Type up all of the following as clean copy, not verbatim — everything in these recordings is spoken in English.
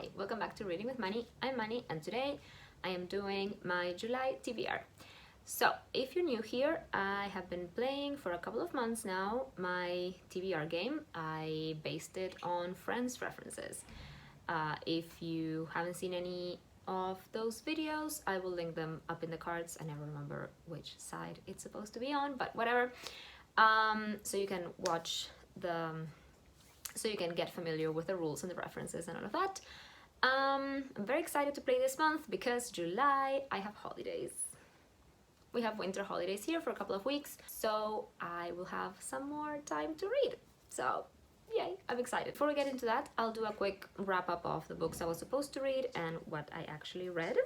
Hi, welcome back to Reading with Mani. I'm Mani and today I am doing my July TBR. So if you're new here, I have been playing for a couple of months now my TBR game. I based it on Friends references. If you haven't seen any of those videos, I will link them up in the cards. I never remember which side it's supposed to be on, but whatever. So you can watch so you can get familiar with the rules and the references and all of that. I'm very excited to play this month because July I have holidays. We have winter holidays here for a couple of weeks, so I will have some more time to read. So yay, I'm excited. Before we get into that, I'll do a quick wrap up of the books I was supposed to read and what I actually read.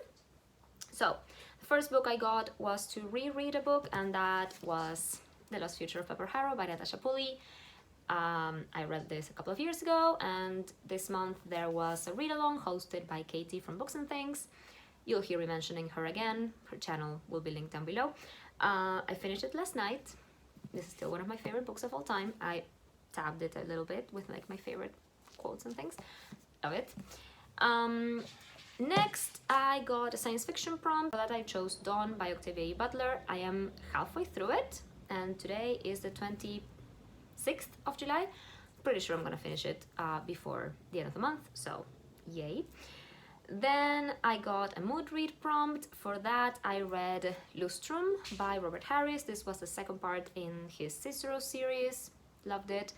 So the first book I got was to reread a book, and that was The Lost Future of Pepper Harrow by Natasha Pulley. I read this a couple of years ago, and this month there was a read-along hosted by Katie from Books and Things. You'll hear me mentioning her again. Her channel will be linked down below. I finished it last night. This is still one of my favorite books of all time. I tabbed it a little bit with like my favorite quotes and things of it. Next, I got a science fiction prompt. For that I chose Dawn by Octavia E. Butler. I am halfway through it, and today is the 26th of July. Pretty sure I'm gonna finish it before the end of the month, so yay. Then I got a mood read prompt. For that I read Lustrum by Robert Harris. This was the second part in his Cicero series. Loved it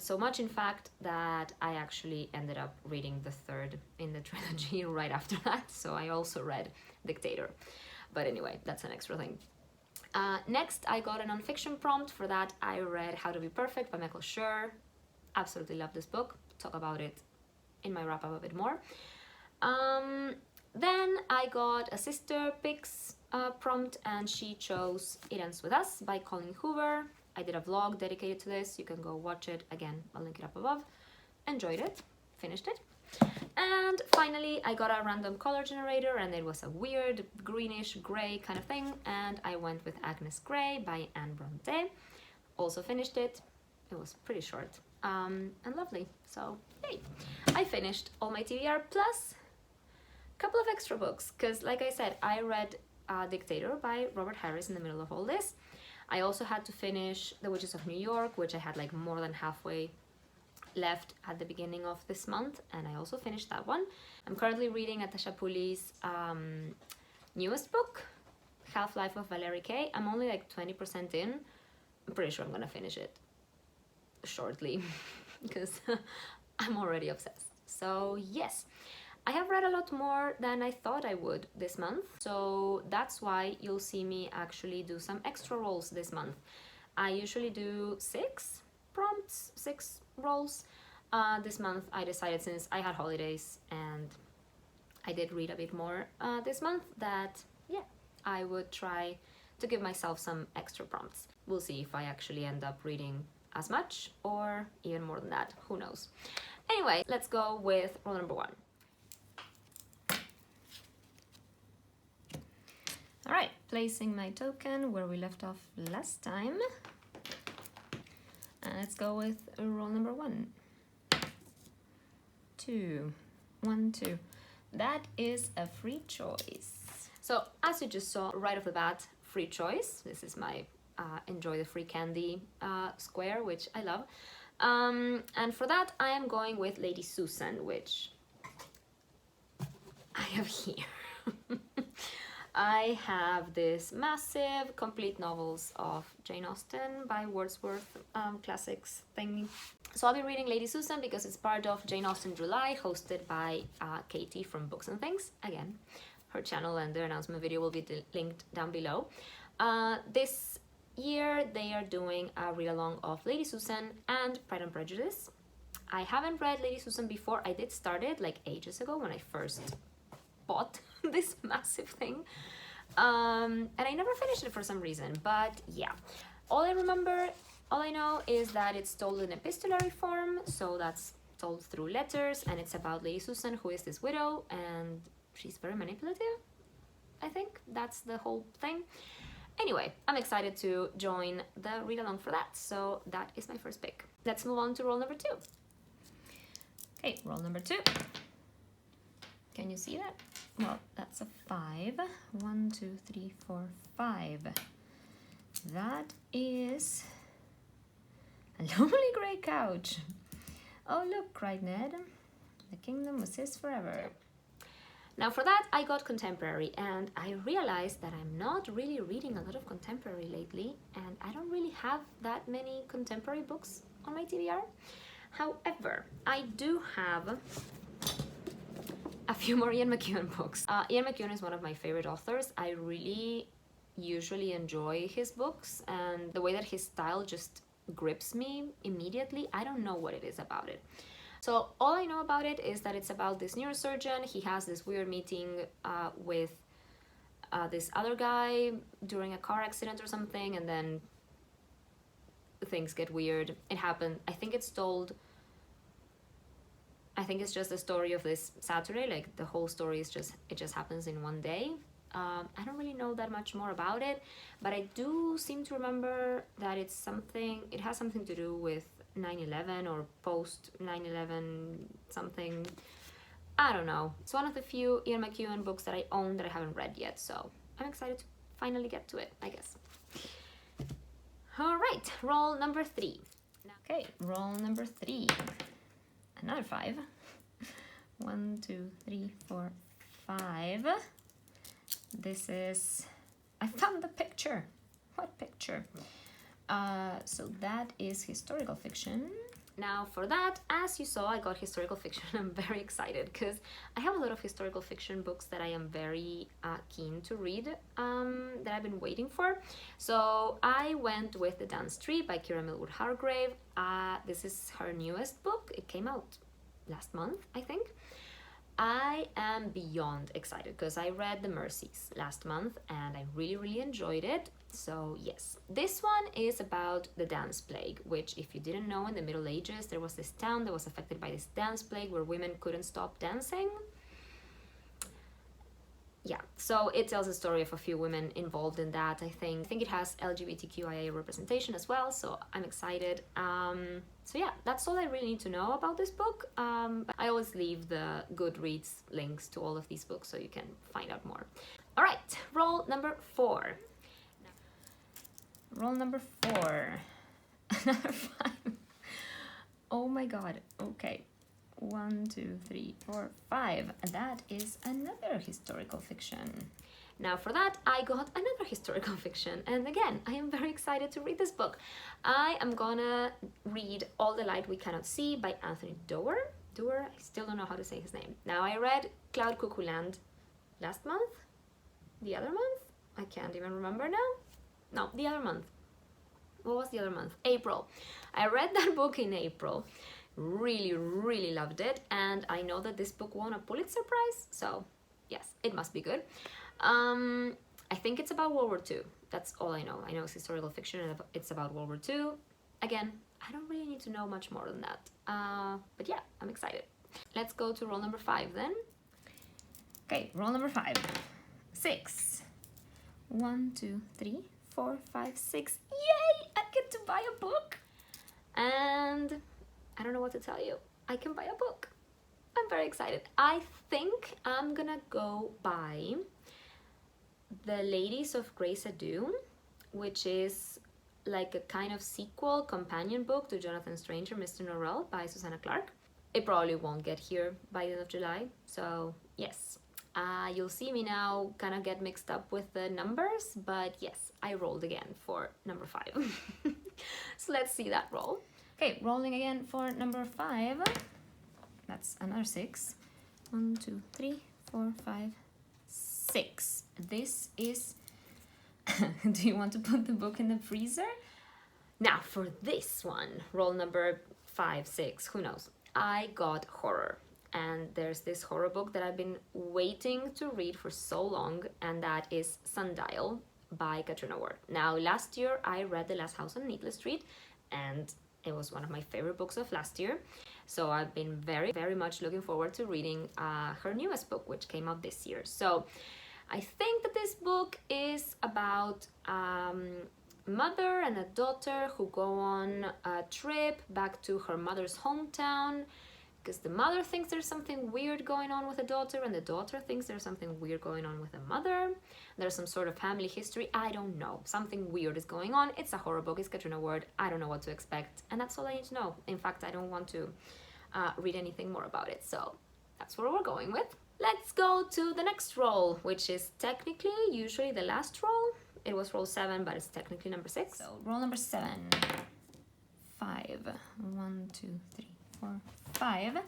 so much, in fact, that I actually ended up reading the third in the trilogy right after that, so I also read Dictator, but anyway, that's an extra thing. Next, I got a nonfiction prompt. For that, I read How to Be Perfect by Michael Schur. Absolutely love this book. Talk about it in my wrap-up a bit more. Then I got a sister picks prompt, and she chose It Ends With Us by Colleen Hoover. I did a vlog dedicated to this. You can go watch it. Again, I'll link it up above. Enjoyed it. Finished it. And finally, I got a random color generator, and it was a weird greenish gray kind of thing, and I went with Agnes Grey by Anne Bronte. Also finished it. It was pretty short and lovely, so yay. I finished all my TBR plus a couple of extra books, because like I said, I read Dictator by Robert Harris in the middle of all this. I also had to finish The Witches of New York, which I had like more than halfway left at the beginning of this month, and I also finished that one. I'm currently reading Natasha Pulley's newest book, Half-Life of Valerie Kay. I'm only like 20% in. I'm pretty sure I'm gonna finish it shortly because I'm already obsessed. So yes, I have read a lot more than I thought I would this month, so that's why you'll see me actually do some extra rolls this month. I usually do 6 prompts, 6 rolls. This month I decided, since I had holidays and I did read a bit more this month, that yeah, I would try to give myself some extra prompts. We'll see if I actually end up reading as much or even more than that, who knows. Anyway, let's go with roll number 1. All right, placing my token where we left off last time. And let's go with roll number 1. 2. 1, 2. That is a free choice. So as you just saw right off the bat, free choice. This is my enjoy the free candy square, which I love. And for that, I am going with Lady Susan, which I have here. I have this massive complete novels of Jane Austen by Wordsworth classics thing. So I'll be reading Lady Susan because it's part of Jane Austen July, hosted by Katie from Books and Things. Again, her channel and the announcement video will be linked down below. This year they are doing a read-along of Lady Susan and Pride and Prejudice. I haven't read Lady Susan before. I did start it like ages ago when I first bought this massive thing, and I never finished it for some reason, but yeah, all I know is that it's told in epistolary form, so that's told through letters, and it's about Lady Susan, who is this widow, and she's very manipulative. I think that's the whole thing. Anyway, I'm excited to join the read-along for that, so that is my first pick. Let's move on to roll number 2. Okay, roll number 2. Can you see that? Well, that's a 5. 1, 2, 3, 4, 5. That is a lonely grey couch. Oh look, cried Ned. The kingdom was his forever. Now for that I got contemporary, and I realized that I'm not really reading a lot of contemporary lately, and I don't really have that many contemporary books on my TBR. However, I do have a few more Ian McEwan books. Ian McEwan is one of my favorite authors. I really usually enjoy his books, and the way that his style just grips me immediately. I don't know what it is about it. So all I know about it is that it's about this neurosurgeon. He has this weird meeting with this other guy during a car accident or something, and then things get weird. It happened, I think it's just the story of this Saturday. Like the whole story is it just happens in one day. I don't really know that much more about it, but I do seem to remember that it has something to do with 9/11 or post 9/11 something. I don't know. It's one of the few Ian McEwan books that I own that I haven't read yet, so I'm excited to finally get to it, I guess. All right, roll number 3. Okay, roll number 3. Another 5. 1, 2, 3, 4, 5. This is... I found the picture. What picture? So that is historical fiction. Now for that, as you saw, I got historical fiction. I'm very excited because I have a lot of historical fiction books that I am very keen to read, that I've been waiting for. So I went with The Dance Tree by Kira Millwood Hargrave. This is her newest book. It came out last month, I think. I am beyond excited because I read The Mercies last month and I really enjoyed it. So yes, this one is about the dance plague, which, if you didn't know, in the Middle Ages there was this town that was affected by this dance plague where women couldn't stop dancing. Yeah, so it tells the story of a few women involved in that. I think it has LGBTQIA representation as well, so I'm excited. So yeah, that's all I really need to know about this book. But I always leave the Goodreads links to all of these books so you can find out more. All right, roll number 4. Roll number 4. Another 5. Oh my god, okay. 1, 2, 3, 4, 5. That is another historical fiction. Now for that, I got another historical fiction. And again, I am very excited to read this book. I am gonna read All the Light We Cannot See by Anthony Doerr. I still don't know how to say his name. Now I read Cloud Cuckoo Land last month? The other month? I can't even remember now. No, the other month. What was the other month? April. I read that book in April. Really loved it, and I know that this book won a Pulitzer Prize, so yes, it must be good. I think it's about World War II. That's all I know. I know it's historical fiction and it's about World War II. Again, I don't really need to know much more than that. But yeah, I'm excited. Let's go to roll number 5 then. Okay, roll number 5. 6. 1, 2, 3, 4, 5, 6. Yay! I get to buy a book! And I don't know what to tell you. I can buy a book. I'm very excited. I think I'm gonna go buy The Ladies of Grace Ado, which is like a kind of sequel companion book to Jonathan Strange and Mr. Norrell by Susanna Clarke. It probably won't get here by the end of July, so yes. You'll see me now kind of get mixed up with the numbers, but yes, I rolled again for number 5. So let's see that roll. Okay, rolling again for number 5. That's another 6. 1, 2, 3, 4, 5, 6. This is... Do you want to put the book in the freezer? Now for this one, roll number 5, 6, who knows? I got horror. And there's this horror book that I've been waiting to read for so long, and that is Sundial by Katrina Ward. Now, last year I read The Last House on Needless Street, and it was one of my favorite books of last year. So I've been very much looking forward to reading her newest book, which came out this year. So I think that this book is about mother and a daughter who go on a trip back to her mother's hometown because the mother thinks there's something weird going on with the daughter, and the daughter thinks there's something weird going on with the mother. There's some sort of family history. I don't know. Something weird is going on. It's a horror book. It's Katrina Ward. I don't know what to expect, and that's all I need to know. In fact, I don't want to read anything more about it, so that's where we're going with. Let's go to the next roll, which is technically usually the last roll. It was roll 7, but it's technically number 6. So roll number 7. 5. 1, 2, 3, 4, 5.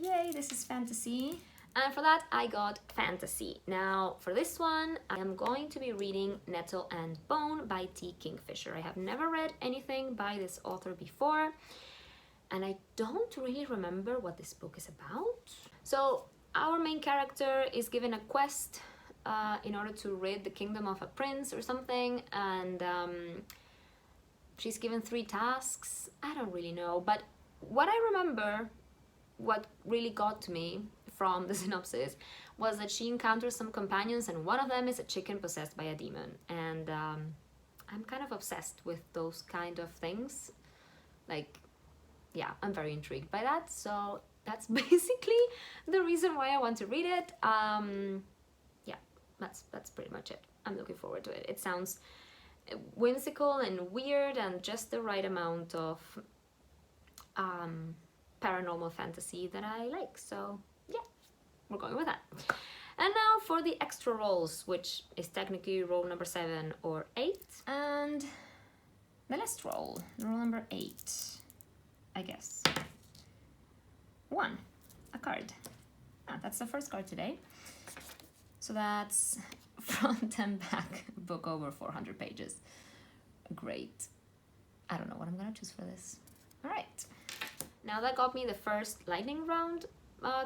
Yay, this is fantasy. And for that, I got fantasy. Now, for this one, I am going to be reading Nettle and Bone by T. Kingfisher. I have never read anything by this author before, and I don't really remember what this book is about. So, our main character is given a quest in order to rid the kingdom of a prince or something, and she's given 3 tasks. I don't really know, but what I remember, what really got to me from the synopsis, was that she encounters some companions, and one of them is a chicken possessed by a demon. And I'm kind of obsessed with those kind of things. Like, yeah, I'm very intrigued by that. So that's basically the reason why I want to read it. Yeah, that's pretty much it. I'm looking forward to it. It sounds whimsical and weird, and just the right amount of paranormal fantasy that I like. So yeah, we're going with that. And now for the extra rolls, which is technically roll number 7 or 8, and the last roll number 8, I guess. 1, a card. That's the first card today. So that's front and back, book over 400 pages. Great. I don't know what I'm gonna choose for this. All right. Now that got me the first lightning round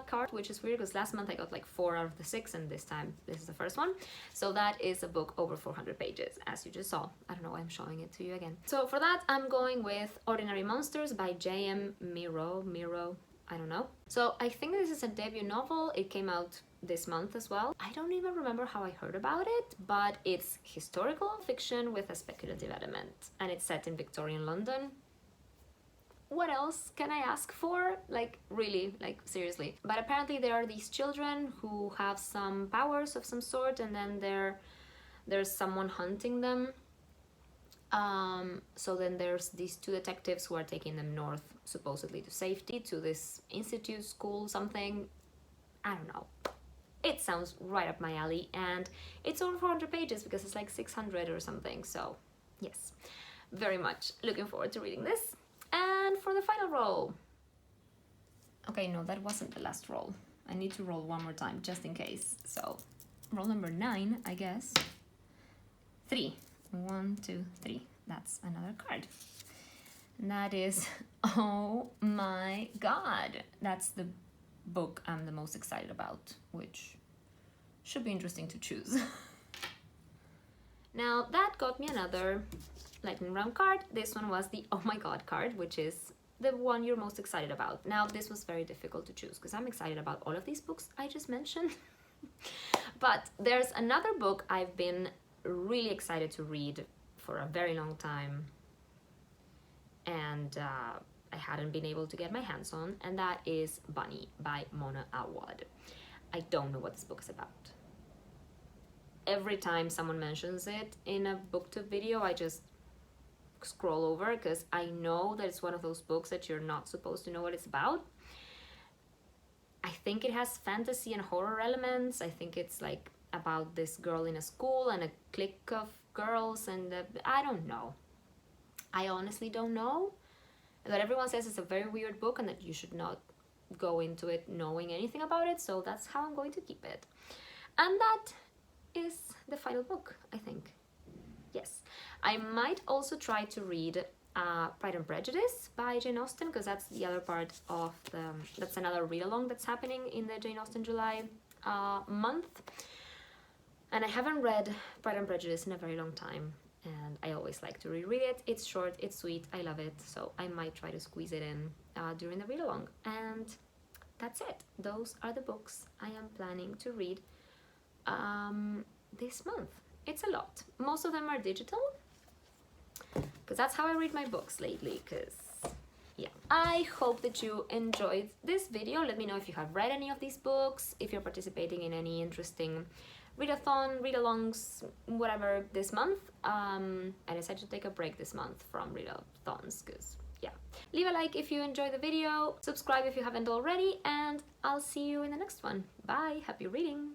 card, which is weird because last month I got like 4 out of the 6, and this time this is the first one. So that is a book over 400 pages, as you just saw. I don't know why I'm showing it to you again. So for that, I'm going with Ordinary Monsters by J.M. Miro, I don't know. So I think this is a debut novel. It came out this month as well. I don't even remember how I heard about it, but it's historical fiction with a speculative element, and it's set in Victorian London. What else can I ask for? Like, really, like, seriously. But apparently there are these children who have some powers of some sort, and then there's someone hunting them. So then there's these 2 detectives who are taking them north, supposedly to safety, to this institute, school, something. I don't know. It sounds right up my alley, and it's over 400 pages because it's like 600 or something. So yes, very much looking forward to reading this. And for the final roll. Okay, no, that wasn't the last roll. I need to roll one more time just in case. So roll number 9, I guess. 3. 1, 2, 3. That's another card. And that is, oh my god, that's the book I'm the most excited about, which should be interesting to choose. Now that got me another lightning round card. This one was the oh my god card, which is the one you're most excited about. Now this was very difficult to choose because I'm excited about all of these books I just mentioned. But there's another book I've been really excited to read for a very long time, and I hadn't been able to get my hands on, and that is Bunny by Mona Awad. I don't know what this book is about. Every time someone mentions it in a booktube video, I just scroll over because I know that it's one of those books that you're not supposed to know what it's about. I think it has fantasy and horror elements. I think it's like about this girl in a school and a clique of girls, and I don't know. I honestly don't know. But everyone says it's a very weird book and that you should not go into it knowing anything about it, so that's how I'm going to keep it. And that is the final book, I think. Yes. I might also try to read Pride and Prejudice by Jane Austen, because that's the other part of that's another read-along that's happening in the Jane Austen July month. And I haven't read Pride and Prejudice in a very long time, and I always like to reread it. It's short, it's sweet, I love it, so I might try to squeeze it in during the read-along. And that's it. Those are the books I am planning to read this month. It's a lot. Most of them are digital, because that's how I read my books lately, because yeah, I hope that you enjoyed this video. Let me know if you have read any of these books, if you're participating in any interesting readathon, read-alongs, whatever this month. I decided to take a break this month from readathons because, yeah. Leave a like if you enjoyed the video, subscribe if you haven't already, and I'll see you in the next one. Bye, happy reading!